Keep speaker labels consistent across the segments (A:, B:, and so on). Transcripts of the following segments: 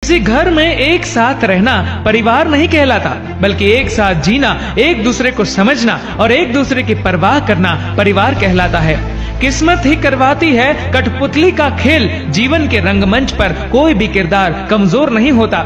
A: किसी घर में एक साथ रहना परिवार नहीं कहलाता, बल्कि एक साथ जीना, एक दूसरे को समझना और एक दूसरे की परवाह करना परिवार कहलाता है। किस्मत ही करवाती है कठपुतली का खेल। जीवन के रंगमंच पर कोई भी किरदार कमजोर नहीं होता।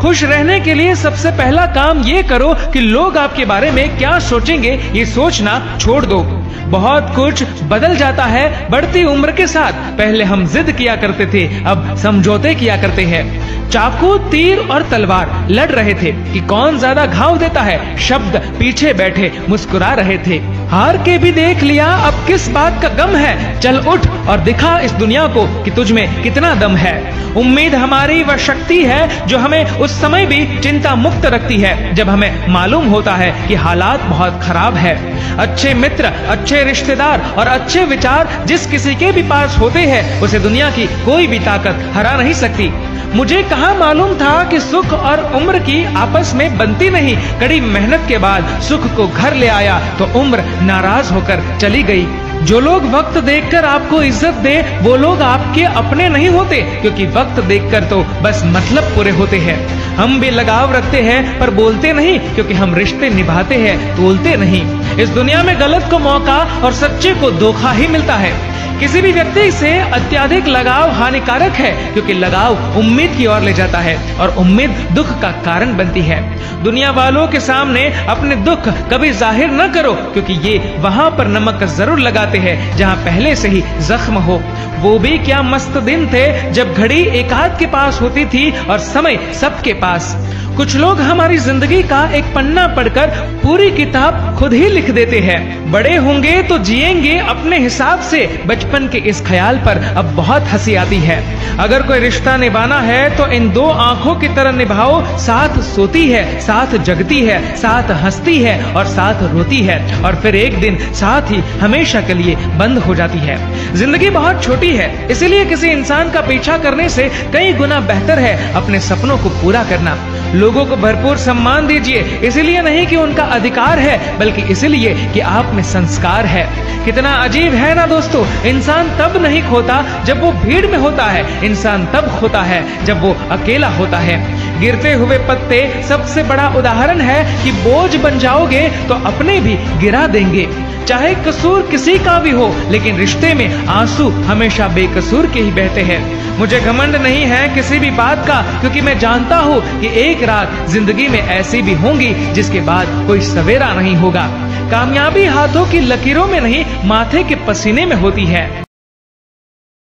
A: खुश रहने के लिए सबसे पहला काम ये करो कि लोग आपके बारे में क्या सोचेंगे ये सोचना छोड़ दो। बहुत कुछ बदल जाता है बढ़ती उम्र के साथ। पहले हम जिद किया करते थे, अब समझौते किया करते हैं। चाकू, तीर और तलवार लड़ रहे थे कि कौन ज्यादा घाव देता है। शब्द पीछे बैठे मुस्कुरा रहे थे। हार के भी देख लिया, अब किस बात का गम है। चल उठ और दिखा इस दुनिया को कि तुझ में कितना दम है। उम्मीद हमारी वह शक्ति है जो हमें उस समय भी चिंता मुक्त रखती है जब हमें मालूम होता है कि हालात बहुत खराब है। अच्छे मित्र, अच्छे रिश्तेदार और अच्छे विचार जिस किसी के भी पास होते हैं उसे दुनिया की कोई भी ताकत हरा नहीं सकती। मुझे कहाँ मालूम था कि सुख और उम्र की आपस में बनती नहीं। कड़ी मेहनत के बाद सुख को घर ले आया तो उम्र नाराज होकर चली गई। जो लोग वक्त देखकर आपको इज्जत दे वो लोग आपके अपने नहीं होते, क्योंकि वक्त देखकर तो बस मतलब पूरे होते हैं। हम भी लगाव रखते हैं पर बोलते नहीं, क्योंकि हम रिश्ते निभाते हैं, तोलते नहीं। इस दुनिया में गलत को मौका और सच्चे को धोखा ही मिलता है। किसी भी व्यक्ति से अत्यधिक लगाव हानिकारक है, क्योंकि लगाव उम्मीद की ओर ले जाता है और उम्मीद दुख का कारण बनती है। दुनिया वालों के सामने अपने दुख कभी जाहिर न करो, क्योंकि ये वहां पर नमक जरूर लगाते हैं जहां पहले से ही जख्म हो। वो भी क्या मस्त दिन थे जब घड़ी एक आध के पास होती थी और समय सबके पास। कुछ लोग हमारी जिंदगी का एक पन्ना पढ़कर पूरी किताब खुद ही लिख देते हैं। बड़े होंगे तो जिएंगे अपने हिसाब से। बचपन के इस ख्याल पर अब बहुत हंसी आती है। अगर कोई रिश्ता निभाना है तो इन दो आंखों की तरह निभाओ। साथ सोती है, साथ जगती है, साथ हंसती है और साथ रोती है, और फिर एक दिन साथ ही हमेशा के लिए बंद हो जाती है। जिंदगी बहुत छोटी है, इसलिए किसी इंसान का पीछा करने से कई गुना बेहतर है अपने सपनों को पूरा करना। लोगों को भरपूर सम्मान दीजिए, इसलिए नहीं कि उनका अधिकार है, बल्कि इसलिए कि आप में संस्कार है। कितना अजीब है ना दोस्तों, इंसान तब नहीं खोता जब वो भीड़ में होता है, इंसान तब खोता है जब वो अकेला होता है। गिरते हुए पत्ते सबसे बड़ा उदाहरण है कि बोझ बन जाओगे तो अपने भी गिरा देंगे। चाहे कसूर किसी का भी हो, लेकिन रिश्ते में आंसू हमेशा बेकसूर के ही बहते हैं। मुझे घमंड नहीं है किसी भी बात का, क्योंकि मैं जानता हूँ कि एक रात जिंदगी में ऐसी भी होंगी जिसके बाद कोई सवेरा नहीं होगा। कामयाबी हाथों की लकीरों में नहीं, माथे के पसीने में होती है।